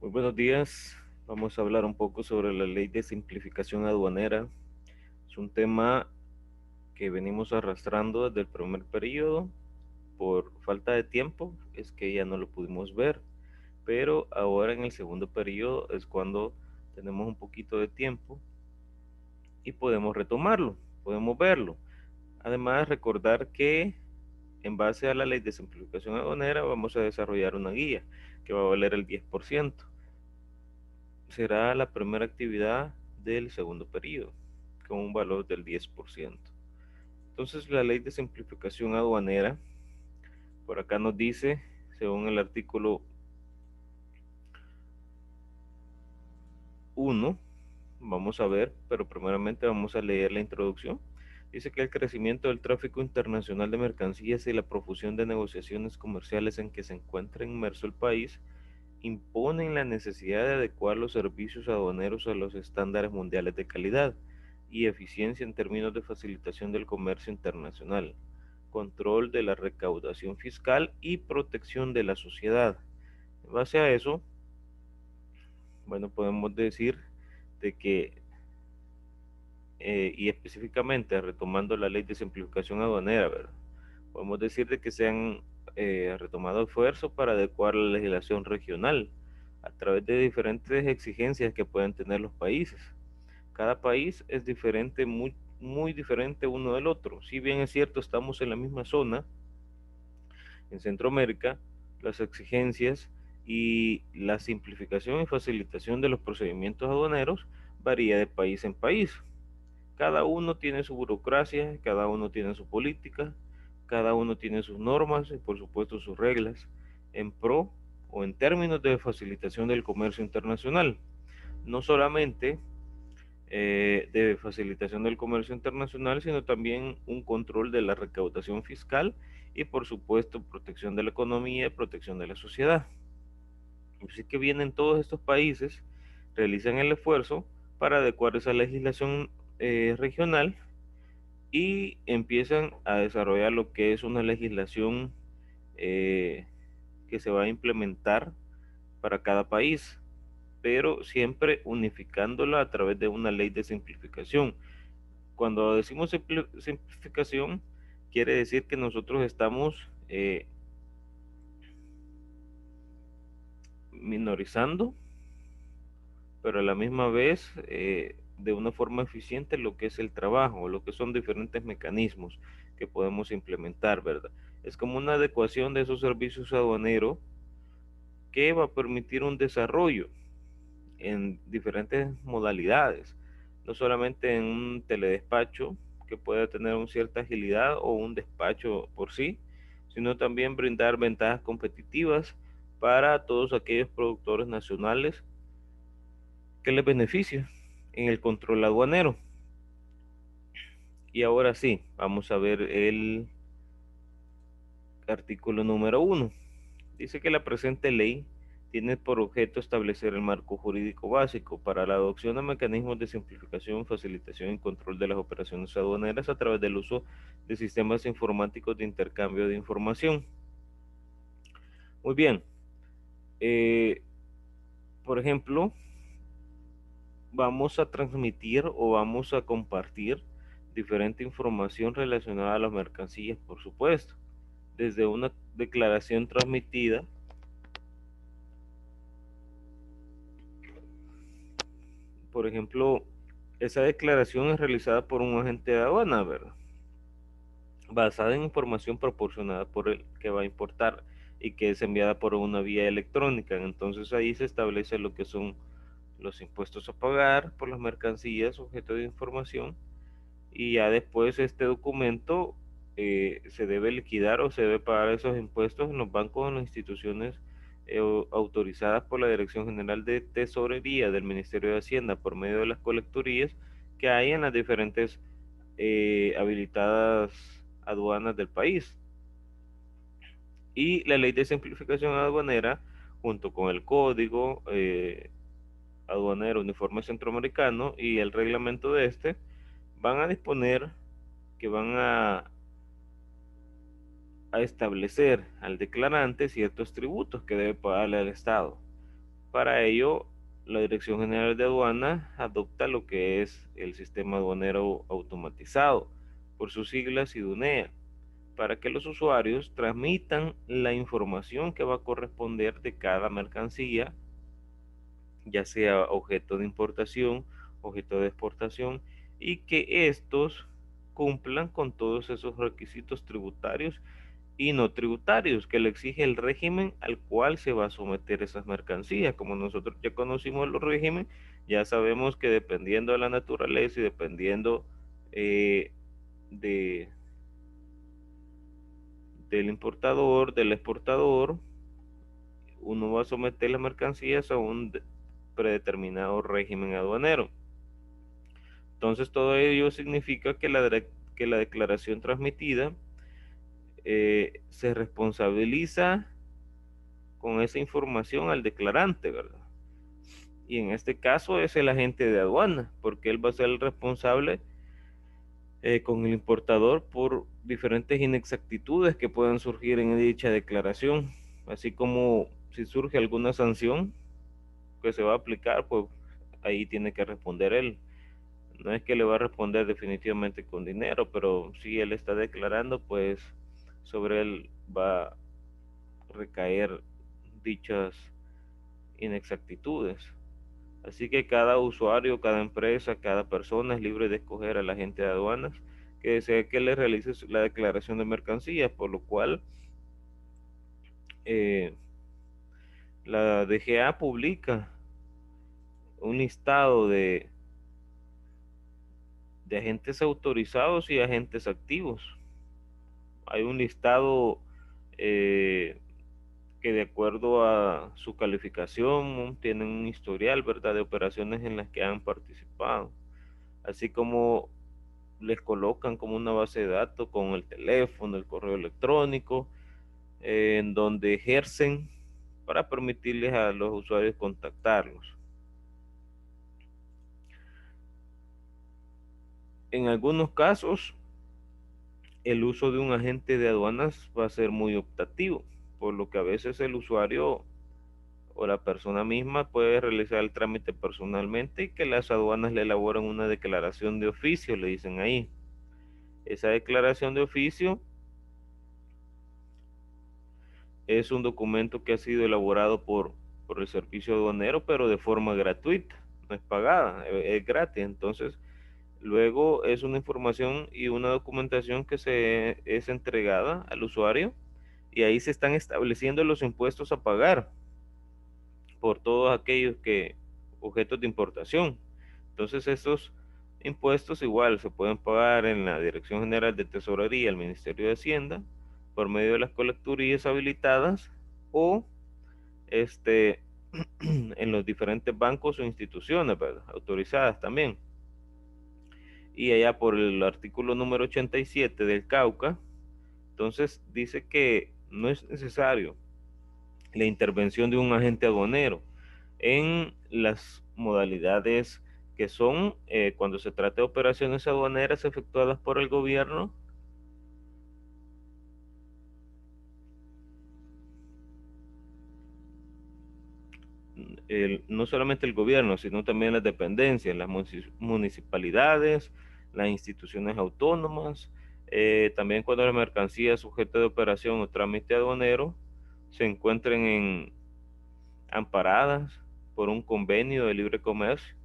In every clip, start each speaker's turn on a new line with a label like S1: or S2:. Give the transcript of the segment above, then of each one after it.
S1: Muy buenos días. Vamos a hablar un poco sobre la ley de simplificación aduanera. Es un tema que venimos arrastrando desde el primer periodo. Por falta de tiempo es que ya no lo pudimos ver, pero ahora en el segundo periodo es cuando tenemos un poquito de tiempo y podemos retomarlo, podemos verlo. Además, recordar que en base a la ley de simplificación aduanera vamos a desarrollar una guía que va a valer el 10%. Será la primera actividad del segundo periodo, con un valor del 10%. Entonces, la ley de simplificación aduanera, por acá nos dice, según el artículo 1, vamos a ver, pero primeramente vamos a leer la introducción. Dice que el crecimiento del tráfico internacional de mercancías y la profusión de negociaciones comerciales en que se encuentra inmerso el país imponen la necesidad de adecuar los servicios aduaneros a los estándares mundiales de calidad y eficiencia en términos de facilitación del comercio internacional, control de la recaudación fiscal y protección de la sociedad. En base a eso, bueno, podemos decir de que, y específicamente retomando la ley de simplificación aduanera, ¿verdad? Podemos decir de que se han retomado esfuerzos para adecuar la legislación regional a través de diferentes exigencias que pueden tener los países. Cada país es diferente, muy diferente uno del otro. Si bien es cierto, estamos en la misma zona, en Centroamérica, las exigencias y la simplificación y facilitación de los procedimientos aduaneros varía de país en país. Cada uno tiene su burocracia, cada uno tiene su política, cada uno tiene sus normas y por supuesto sus reglas en pro o en términos de facilitación del comercio internacional. No solamente de facilitación del comercio internacional, sino también un control de la recaudación fiscal y por supuesto protección de la economía y protección de la sociedad. Así que vienen todos estos países, realizan el esfuerzo para adecuar esa legislación regional y empiezan a desarrollar lo que es una legislación eh, que se va a implementar para cada país, pero siempre unificándola a través de una ley de simplificación. Cuando decimos simplificación, quiere decir que nosotros estamos minorizando, pero a la misma vez de una forma eficiente lo que es el trabajo, lo que son diferentes mecanismos que podemos implementar, ¿verdad? Es como una adecuación de esos servicios aduaneros que va a permitir un desarrollo en diferentes modalidades, no solamente en un teledespacho que pueda tener una cierta agilidad o un despacho por sí, sino también brindar ventajas competitivas para todos aquellos productores nacionales que les beneficia en el control aduanero. Y ahora sí, vamos a ver el artículo número 1. Dice que la presente ley tiene por objeto establecer el marco jurídico básico para la adopción de mecanismos de simplificación, facilitación y control de las operaciones aduaneras a través del uso de sistemas informáticos de intercambio de información. Muy bien, eh, por ejemplo, vamos a transmitir o vamos a compartir diferente información relacionada a las mercancías, por supuesto, desde una declaración transmitida. Por ejemplo, esa declaración es realizada por un agente de aduana, ¿verdad? Basada en información proporcionada por el que va a importar y que es enviada por una vía electrónica. Entonces ahí se establece lo que son los impuestos a pagar por las mercancías, objeto de información, y ya después este documento se debe liquidar o se debe pagar esos impuestos en los bancos o en las instituciones autorizadas por la Dirección General de Tesorería del Ministerio de Hacienda por medio de las colecturías que hay en las diferentes habilitadas aduanas del país. Y la ley de simplificación aduanera, junto con el código aduanero uniforme centroamericano y el reglamento de este, van a disponer que van a establecer al declarante ciertos tributos que debe pagarle al Estado. Para ello, la Dirección General de Aduanas adopta lo que es el sistema aduanero automatizado, por sus siglas IDUNEA, para que los usuarios transmitan la información que va a corresponder de cada mercancía, ya sea objeto de importación, objeto de exportación, y que estos cumplan con todos esos requisitos tributarios y no tributarios que le exige el régimen al cual se va a someter esas mercancías. Como nosotros ya conocimos los regímenes, ya sabemos que dependiendo de la naturaleza y dependiendo eh, de, del importador, del exportador, uno va a someter las mercancías a un predeterminado régimen aduanero. Entonces todo ello significa que que la declaración transmitida se responsabiliza con esa información al declarante, ¿verdad? Y en este caso es el agente de aduana, porque él va a ser el responsable con el importador por diferentes inexactitudes que puedan surgir en dicha declaración, así como si surge alguna sanción que se va a aplicar, pues ahí tiene que responder él. No es que le va a responder definitivamente con dinero, pero si él está declarando, pues sobre él va a recaer dichas inexactitudes. Así que cada usuario, cada empresa, cada persona es libre de escoger al agente de aduanas que desee que le realice la declaración de mercancías, por lo cual eh, la DGA publica un listado de agentes autorizados y agentes activos. Hay un listado eh, que de acuerdo a su calificación tienen un historial, ¿verdad?, de operaciones en las que han participado, así como les colocan como una base de datos con el teléfono, el correo electrónico, en donde ejercen para permitirles a los usuarios contactarlos. En algunos casos, el uso de un agente de aduanas va a ser muy optativo, por lo que a veces el usuario o la persona misma puede realizar el trámite personalmente y que las aduanas le elaboran una declaración de oficio, le dicen ahí. Esa declaración de oficio es un documento que ha sido elaborado por el servicio aduanero, pero de forma gratuita, no es pagada, es gratis. Entonces, luego es una información y una documentación que se es entregada al usuario y ahí se están estableciendo los impuestos a pagar por todos aquellos que objetos de importación. Entonces, esos impuestos igual se pueden pagar en la Dirección General de Tesorería, el Ministerio de Hacienda, por medio de las colecturías habilitadas o este, en los diferentes bancos o instituciones, ¿verdad?, autorizadas también. Y allá por el artículo número 87 del Cauca, entonces dice que no es necesario la intervención de un agente aduanero en las modalidades que son cuando se trata de operaciones aduaneras efectuadas por el gobierno, no solamente el gobierno, sino también las dependencias, las municipalidades, las instituciones autónomas, también cuando la mercancía sujeta de operación o trámite aduanero se encuentren amparadas por un convenio de libre comercio,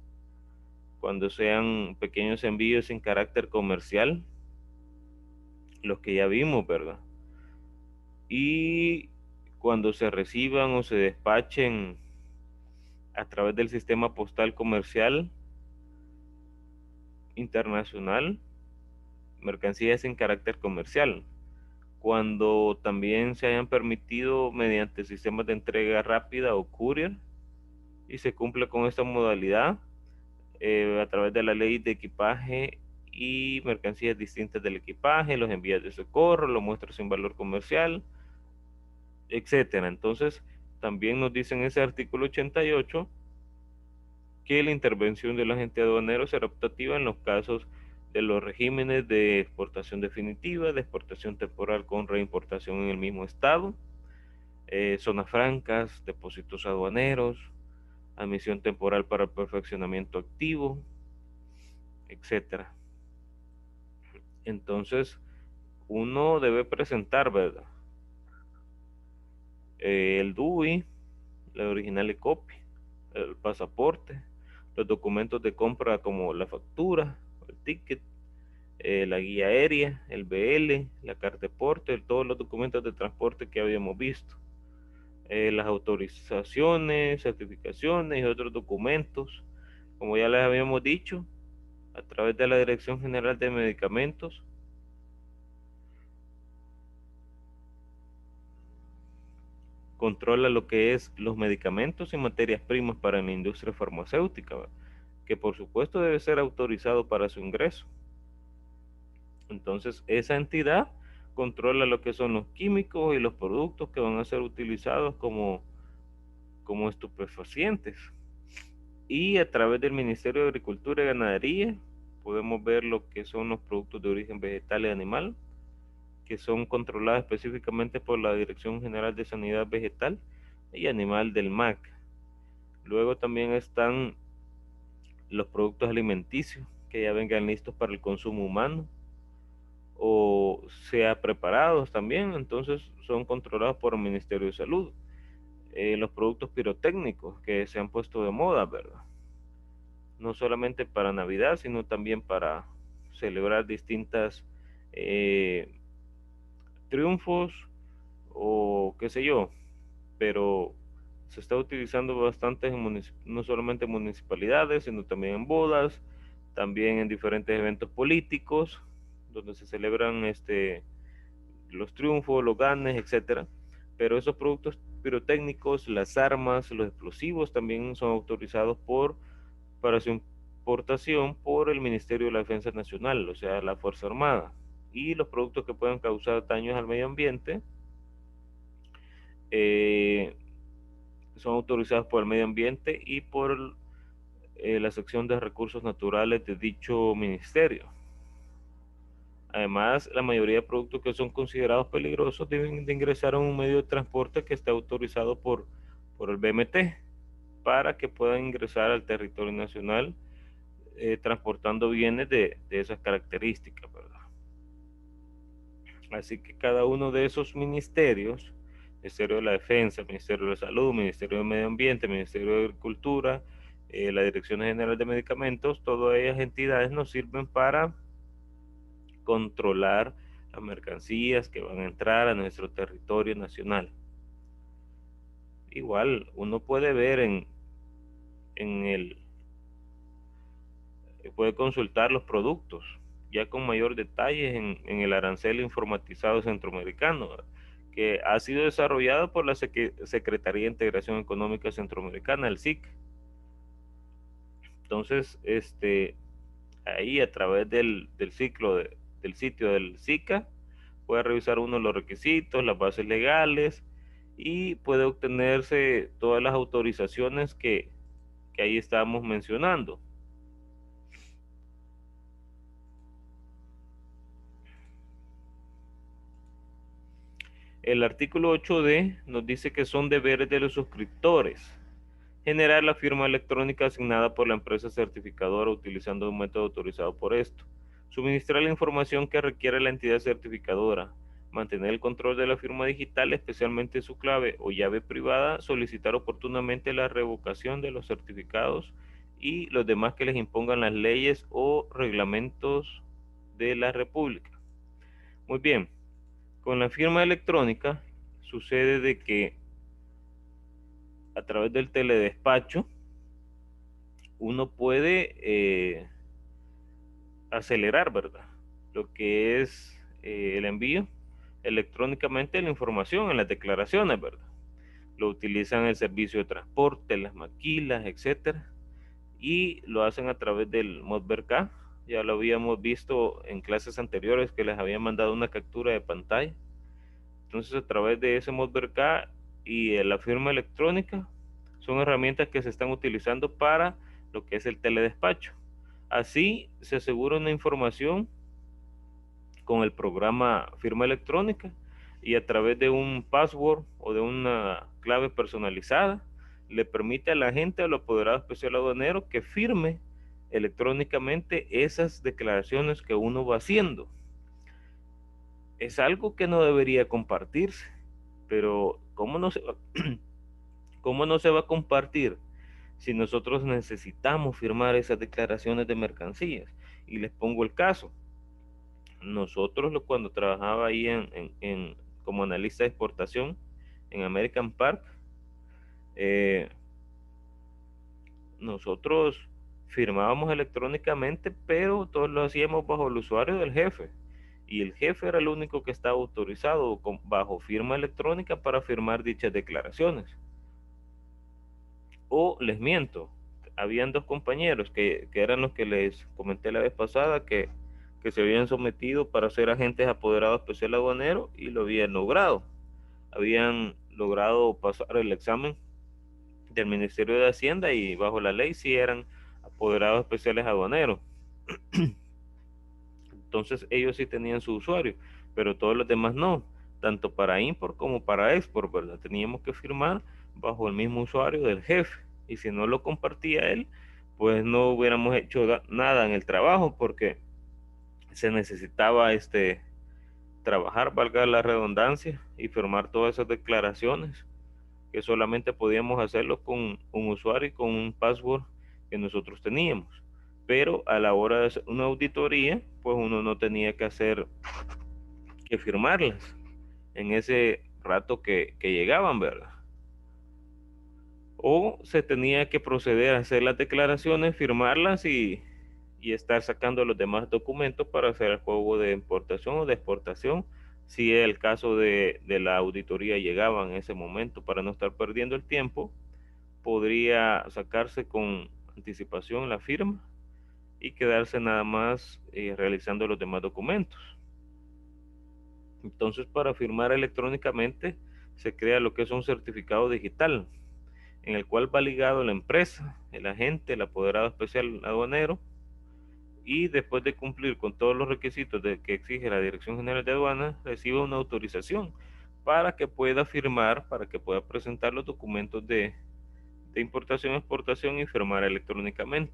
S1: cuando sean pequeños envíos sin carácter comercial, los que ya vimos, ¿verdad? Y cuando se reciban o se despachen a través del sistema postal comercial internacional, mercancías en carácter comercial, cuando también se hayan permitido mediante sistemas de entrega rápida o courier y se cumple con esta modalidad a través de la ley de equipaje y mercancías distintas del equipaje, los envíos de socorro, los muestras sin valor comercial, etcétera. Entonces, también nos dice en ese artículo 88 que la intervención del agente aduanero será optativa en los casos de los regímenes de exportación definitiva, de exportación temporal con reimportación en el mismo estado, zonas francas, depósitos aduaneros, admisión temporal para el perfeccionamiento activo, etcétera. Entonces, uno debe presentar, ¿verdad? El DUI, la original y copia, el pasaporte, los documentos de compra como la factura, el ticket, la guía aérea, el BL, la carta de porte, todos los documentos de transporte que habíamos visto, las autorizaciones, certificaciones y otros documentos, como ya les habíamos dicho, a través de la Dirección General de Medicamentos. Controla lo que es los medicamentos y materias primas para la industria farmacéutica, ¿verdad? Que por supuesto debe ser autorizado para su ingreso. Entonces, esa entidad controla lo que son los químicos y los productos que van a ser utilizados como estupefacientes. Y a través del Ministerio de Agricultura y Ganadería podemos ver lo que son los productos de origen vegetal y animal, que son controlados específicamente por la Dirección General de Sanidad Vegetal y Animal del MAC. Luego también están los productos alimenticios que ya vengan listos para el consumo humano o sea preparados también, entonces son controlados por el Ministerio de Salud. Los productos pirotécnicos que se han puesto de moda, ¿verdad? No solamente para Navidad, sino también para celebrar distintas eh, triunfos o qué sé yo, pero se está utilizando bastante no solamente en municipalidades, sino también en bodas, también en diferentes eventos políticos, donde se celebran los triunfos, los ganes, etcétera. Pero esos productos pirotécnicos, las armas, los explosivos también son autorizados para su importación por el Ministerio de la Defensa Nacional, o sea, la Fuerza Armada. Y los productos que puedan causar daños al medio ambiente eh, son autorizados por el medio ambiente y por la sección de recursos naturales de dicho ministerio. Además, la mayoría de productos que son considerados peligrosos deben de ingresar a un medio de transporte que esté autorizado por el BMT para que puedan ingresar al territorio nacional transportando bienes de esas características, ¿verdad? Así que cada uno de esos ministerios, Ministerio de la Defensa, Ministerio de Salud, Ministerio de Medio Ambiente, Ministerio de Agricultura, la Dirección General de Medicamentos, todas ellas entidades nos sirven para controlar las mercancías que van a entrar a nuestro territorio nacional. Igual, uno puede ver en puede consultar los productos ya con mayor detalle en el arancel informatizado centroamericano, que ha sido desarrollado por la Secretaría de Integración Económica Centroamericana, el SIC. Entonces, ahí a través del ciclo del sitio del SICA, puede revisar uno los requisitos, las bases legales y puede obtenerse todas las autorizaciones que ahí estamos mencionando. El artículo 8D nos dice que son deberes de los suscriptores generar la firma electrónica asignada por la empresa certificadora utilizando un método autorizado por esto, suministrar la información que requiere la entidad certificadora, mantener el control de la firma digital, especialmente su clave o llave privada, solicitar oportunamente la revocación de los certificados y los demás que les impongan las leyes o reglamentos de la República. Muy bien, con la firma electrónica sucede de que a través del teledespacho uno puede acelerar, ¿verdad? Lo que es el envío electrónicamente de la información en las declaraciones, ¿verdad? Lo utilizan el servicio de transporte, las maquilas, etcétera, y lo hacen a través del Modberk. Ya lo habíamos visto en clases anteriores que les había mandado una captura de pantalla. Entonces, a través de ese Modberk y la firma electrónica, son herramientas que se están utilizando para lo que es el teledespacho. Así se asegura una información con el programa firma electrónica y a través de un password o de una clave personalizada le permite a la gente, al apoderado especial aduanero, que firme electrónicamente esas declaraciones que uno va haciendo. Es algo que no debería compartirse, pero ¿cómo no se va a compartir si nosotros necesitamos firmar esas declaraciones de mercancías? Y les pongo el caso. Nosotros, cuando trabajaba ahí como analista de exportación en American Park, eh, nosotros firmábamos electrónicamente, pero todos lo hacíamos bajo el usuario del jefe. Y el jefe era el único que estaba autorizado bajo firma electrónica para firmar dichas declaraciones. O les miento, habían dos compañeros que eran los que les comenté la vez pasada que se habían sometido para ser agentes apoderados especial aduanero y lo habían logrado. Habían logrado pasar el examen del Ministerio de Hacienda y bajo la ley sí eran apoderados especiales aduaneros. Entonces ellos sí tenían su usuario, pero todos los demás no, tanto para import como para export, ¿verdad? Teníamos que firmar bajo el mismo usuario del jefe, y si no lo compartía él, pues no hubiéramos hecho nada en el trabajo, porque se necesitaba trabajar, valga la redundancia, y firmar todas esas declaraciones, que solamente podíamos hacerlo con un usuario y con un password que nosotros teníamos. Pero a la hora de hacer una auditoría, pues uno no tenía que firmarlas en ese rato que llegaban, ¿verdad? O se tenía que proceder a hacer las declaraciones, firmarlas y estar sacando los demás documentos para hacer el juego de importación o de exportación, si el caso de la auditoría llegaba en ese momento. Para no estar perdiendo el tiempo, podría sacarse con anticipación la firma y quedarse nada más realizando los demás documentos. Entonces, para firmar electrónicamente se crea lo que es un certificado digital, en el cual va ligado la empresa, el agente, el apoderado especial aduanero, y después de cumplir con todos los requisitos que exige la Dirección General de Aduanas, recibe una autorización para que pueda firmar, para que pueda presentar los documentos de importación, exportación y firmar electrónicamente.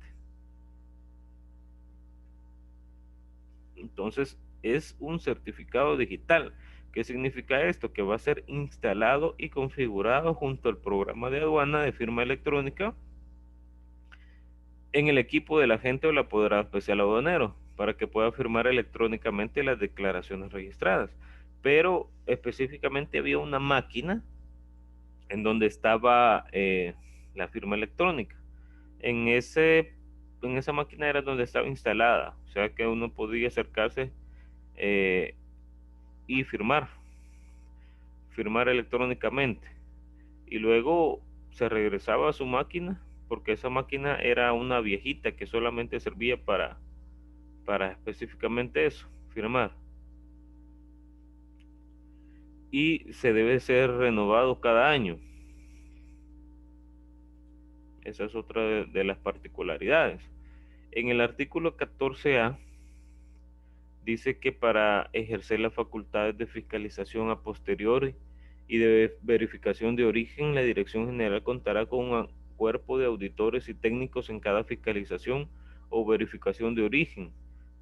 S1: Entonces, es un certificado digital. ¿Qué significa esto? Que va a ser instalado y configurado junto al programa de aduana de firma electrónica en el equipo del agente o el apoderado especial aduanero, para que pueda firmar electrónicamente las declaraciones registradas. Pero específicamente había una máquina en donde estaba la firma electrónica. En en esa máquina era donde estaba instalada, o sea que uno podía acercarse eh, y firmar electrónicamente. Y luego se regresaba a su máquina, porque esa máquina era una viejita que solamente servía para específicamente eso, firmar. Y se debe ser renovado cada año. Esa es otra de las particularidades. En el artículo 14A dice que para ejercer las facultades de fiscalización a posteriori y de verificación de origen, la Dirección General contará con un cuerpo de auditores y técnicos en cada fiscalización o verificación de origen.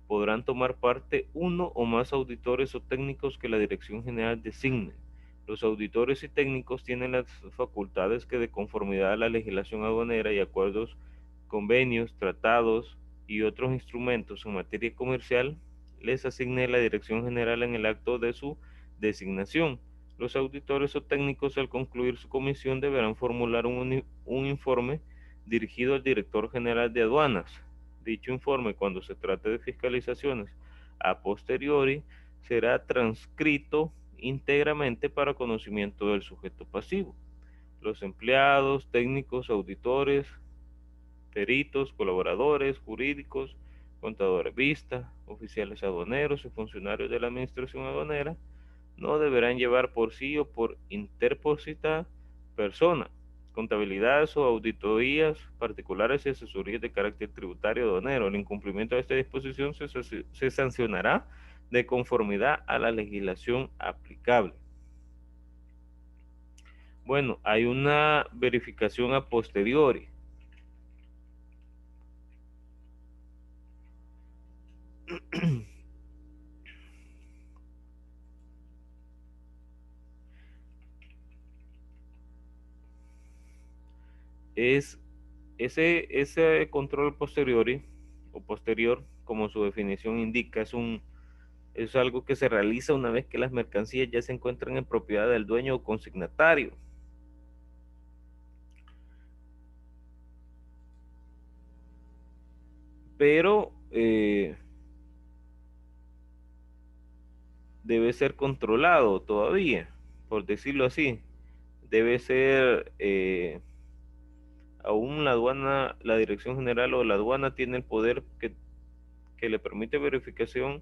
S1: Podrán tomar parte uno o más auditores o técnicos que la Dirección General designe. Los auditores y técnicos tienen las facultades que, de conformidad a la legislación aduanera y acuerdos, convenios, tratados y otros instrumentos en materia comercial, les asigne la Dirección General en el acto de su designación. Los auditores o técnicos, al concluir su comisión, deberán formular un informe dirigido al Director General de Aduanas. Dicho informe, cuando se trate de fiscalizaciones a posteriori, será transcrito íntegramente para conocimiento del sujeto pasivo. Los empleados, técnicos, auditores, peritos, colaboradores jurídicos, contadores vista, oficiales aduaneros y funcionarios de la administración aduanera no deberán llevar por sí o por interpositada persona contabilidades o auditorías particulares y asesorías de carácter tributario aduanero. El incumplimiento de esta disposición se sancionará de conformidad a la legislación aplicable. Bueno, hay una verificación a posteriori. Es ese control posteriori o posterior, como su definición indica, es algo que se realiza una vez que las mercancías ya se encuentran en propiedad del dueño o consignatario. Pero debe ser controlado todavía, por decirlo así. Debe ser, aún la aduana, la Dirección General o la aduana tiene el poder que le permite verificación,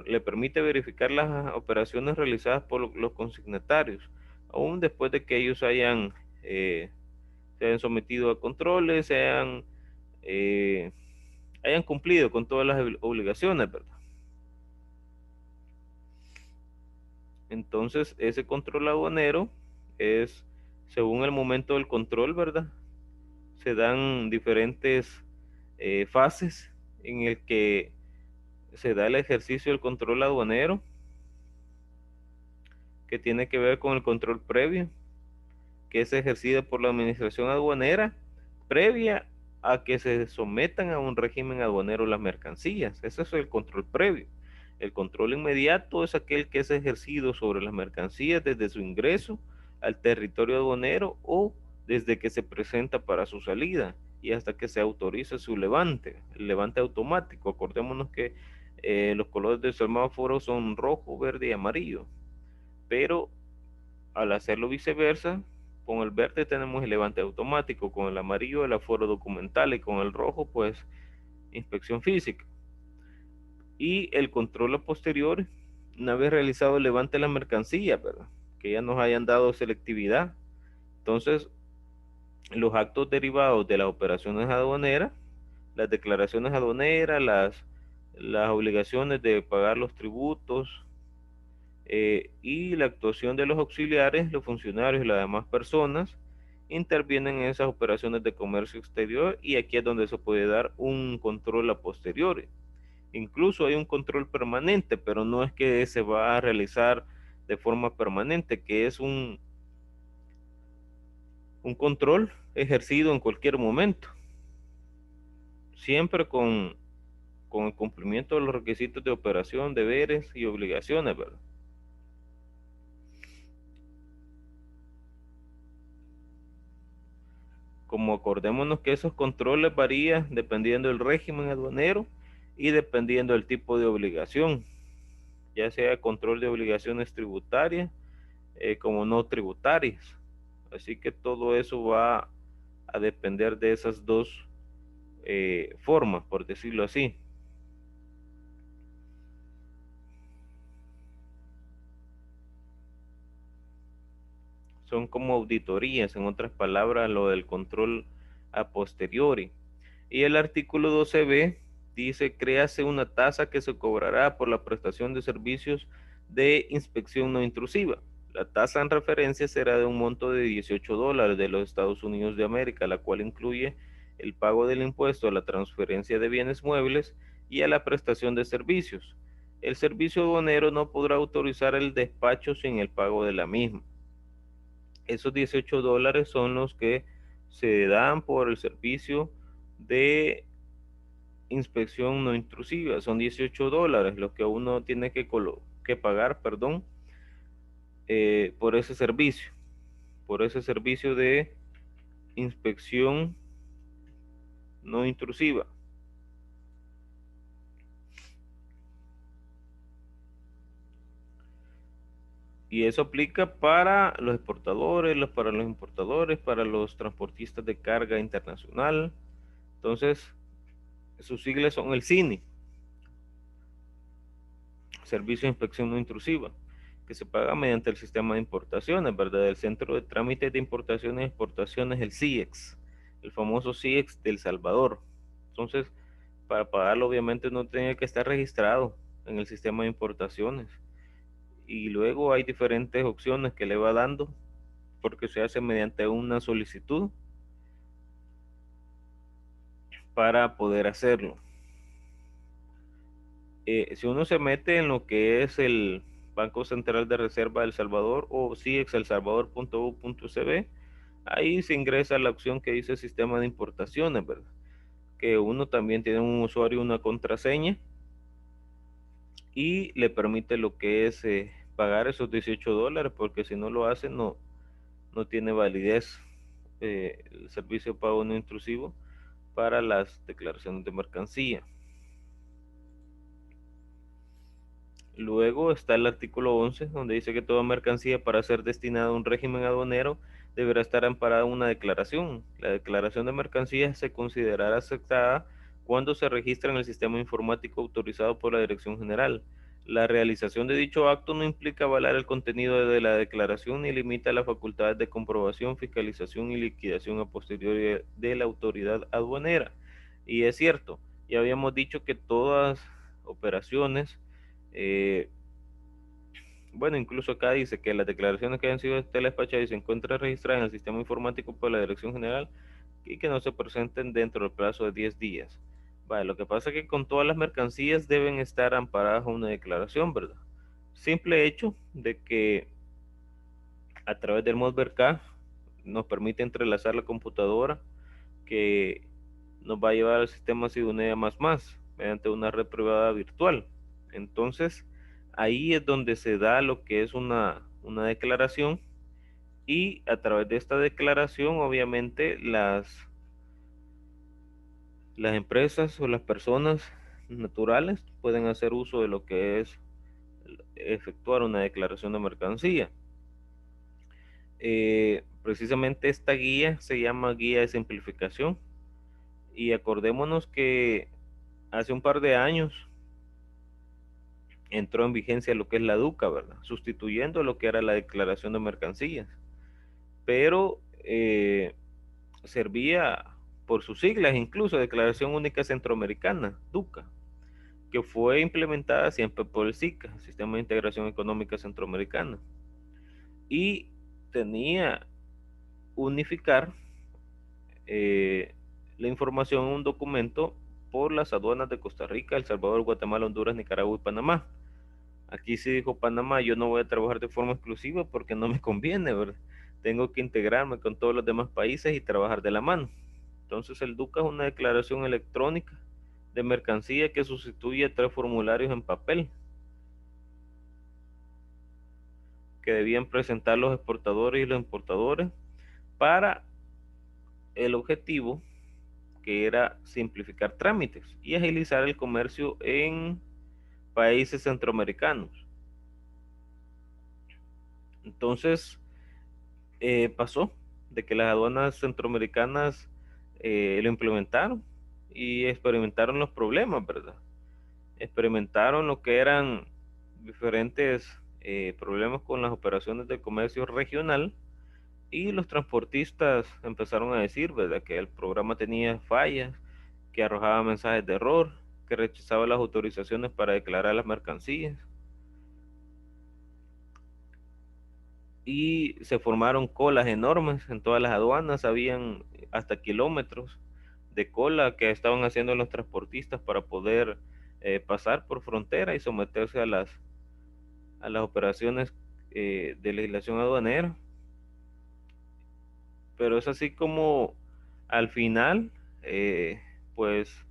S1: le permite verificar las operaciones realizadas por los consignatarios, aún después de que ellos se hayan sometido a controles, eh, hayan cumplido con todas las obligaciones, ¿verdad? Entonces, ese control aduanero es, según el momento del control, ¿verdad? Se dan diferentes fases en el que se da el ejercicio del control aduanero, que tiene que ver con el control previo, que es ejercida por la administración aduanera previa a que se sometan a un régimen aduanero las mercancías. Ese es el control previo. El control inmediato es aquel que es ejercido sobre las mercancías desde su ingreso al territorio aduanero o desde que se presenta para su salida y hasta que se autoriza su levante, el levante automático. Acordémonos que los colores del semáforo son rojo, verde y amarillo, pero al hacerlo viceversa, con el verde tenemos el levante automático, con el amarillo el aforo documental y con el rojo pues inspección física. Y el control a posteriori, una vez realizado el levante de la mercancía, ¿verdad? Que ya nos hayan dado selectividad. Entonces, los actos derivados de las operaciones aduaneras, las declaraciones aduaneras, las obligaciones de pagar los tributos, y la actuación de los auxiliares, los funcionarios y las demás personas intervienen en esas operaciones de comercio exterior y aquí es donde se puede dar un control a posteriori. Incluso hay un control permanente, pero no es que se va a realizar de forma permanente, que es un control ejercido en cualquier momento, siempre con el cumplimiento de los requisitos de operación, deberes y obligaciones, ¿verdad? Como acordémonos que esos controles varían dependiendo del régimen aduanero y dependiendo del tipo de obligación, ya sea control de obligaciones tributarias como no tributarias. Así que todo eso va a depender de esas dos formas, por decirlo así. Son como auditorías, en otras palabras, lo del control a posteriori. Y el artículo 12b dice, créase una tasa que se cobrará por la prestación de servicios de inspección no intrusiva. La tasa en referencia será de un monto de $18 de los Estados Unidos de América, la cual incluye el pago del impuesto a la transferencia de bienes muebles y a la prestación de servicios. El servicio aduanero no podrá autorizar el despacho sin el pago de la misma. Esos $18 son los que se dan por el servicio de inspección no intrusiva. Son $18 los que uno tiene que pagar, perdón, por ese servicio de inspección no intrusiva. Y eso aplica para los exportadores, para los importadores, para los transportistas de carga internacional. Entonces, sus siglas son el CINI, Servicio de Inspección No Intrusiva, que se paga mediante el sistema de importaciones, ¿verdad? El Centro de Trámites de Importaciones y Exportaciones, el CIEX, el famoso CIEX de El Salvador. Entonces, para pagarlo, obviamente, no tiene que estar registrado en el sistema de importaciones. Y luego hay diferentes opciones que le va dando porque se hace mediante una solicitud para poder hacerlo. Si uno se mete en lo que es el Banco Central de Reserva de El Salvador o ciex.elsalvador.u.cb, ahí se ingresa la opción que dice sistema de importaciones, ¿verdad? Que uno también tiene un usuario y una contraseña y le permite lo que es pagar esos $18, porque si no lo hace no tiene validez el servicio de pago no intrusivo para las declaraciones de mercancía. Luego está el artículo 11, donde dice que toda mercancía para ser destinada a un régimen aduanero deberá estar amparada en una declaración. La declaración de mercancías se considerará aceptada cuando se registra en el sistema informático autorizado por la Dirección General. La realización de dicho acto no implica avalar el contenido de la declaración ni limita las facultades de comprobación, fiscalización y liquidación a posteriori de la autoridad aduanera. Y es cierto, ya habíamos dicho que todas operaciones, eh, bueno, incluso acá dice que las declaraciones que hayan sido despachadas y se encuentran registradas en el sistema informático por la Dirección General y que no se presenten dentro del plazo de 10 días. Vale, lo que pasa es que con todas las mercancías deben estar amparadas a una declaración, ¿verdad? Simple hecho de que a través del Modver K nos permite entrelazar la computadora que nos va a llevar al sistema Sidunea mediante una red privada virtual. Entonces, ahí es donde se da lo que es una declaración y a través de esta declaración, obviamente, las empresas o las personas naturales pueden hacer uso de lo que es efectuar una declaración de mercancía. Precisamente esta guía se llama guía de simplificación y acordémonos que hace un par de años entró en vigencia lo que es la DUCA, ¿verdad? Sustituyendo lo que era la declaración de mercancías, pero servía por sus siglas, incluso Declaración Única Centroamericana, DUCA, que fue implementada siempre por el SICA, Sistema de Integración Económica Centroamericana, y tenía unificar la información en un documento por las aduanas de Costa Rica, El Salvador, Guatemala, Honduras, Nicaragua y Panamá. Aquí sí dijo Panamá, yo no voy a trabajar de forma exclusiva porque no me conviene, ¿verdad? Tengo que integrarme con todos los demás países y trabajar de la mano. Entonces el DUCA es una declaración electrónica de mercancía que sustituye a 3 formularios en papel que debían presentar los exportadores y los importadores para el objetivo que era simplificar trámites y agilizar el comercio en países centroamericanos. Entonces, pasó de que las aduanas centroamericanas lo implementaron y experimentaron los problemas, ¿verdad? Experimentaron lo que eran diferentes problemas con las operaciones de comercio regional y los transportistas empezaron a decir, ¿verdad?, que el programa tenía fallas, que arrojaba mensajes de error, que rechazaba las autorizaciones para declarar las mercancías. Y se formaron colas enormes en todas las aduanas, habían hasta kilómetros de cola que estaban haciendo los transportistas para poder pasar por frontera y someterse a las operaciones de legislación aduanera. Pero es así como al final, pues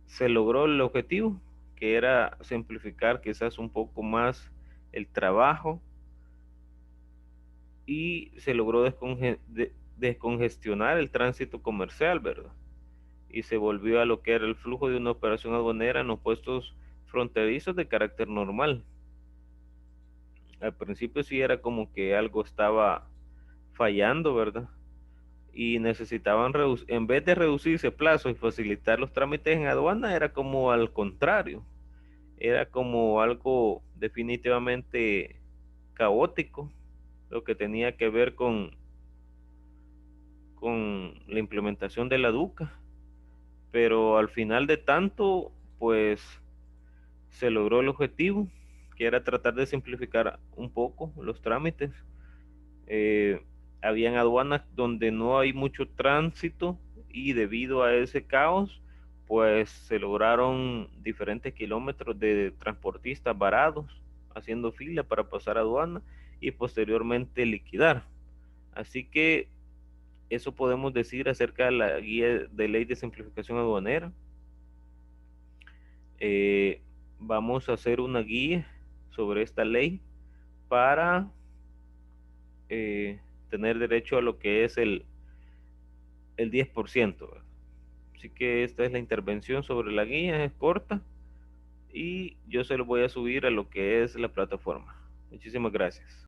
S1: se logró el objetivo, que era simplificar quizás un poco más el trabajo y se logró descongestionar el tránsito comercial, ¿verdad? Y se volvió a lo que era el flujo de una operación aduanera en los puestos fronterizos de carácter normal. Al principio sí era como que algo estaba fallando, ¿verdad? Y necesitaban en vez de reducirse plazos y facilitar los trámites en aduana, era como al contrario, era como algo definitivamente caótico, lo que tenía que ver con la implementación de la DUCA, pero al final de tanto, pues se logró el objetivo, que era tratar de simplificar un poco los trámites. Eh, Habían aduanas donde no hay mucho tránsito y debido a ese caos, pues se lograron diferentes kilómetros de transportistas varados haciendo fila para pasar aduana y posteriormente liquidar. Así que eso podemos decir acerca de la guía de ley de simplificación aduanera. Eh, Vamos a hacer una guía sobre esta ley para eh, tener derecho a lo que es el 10%, ¿verdad? Así que esta es la intervención sobre la guía, es corta y yo se lo voy a subir a lo que es la plataforma. Muchísimas gracias.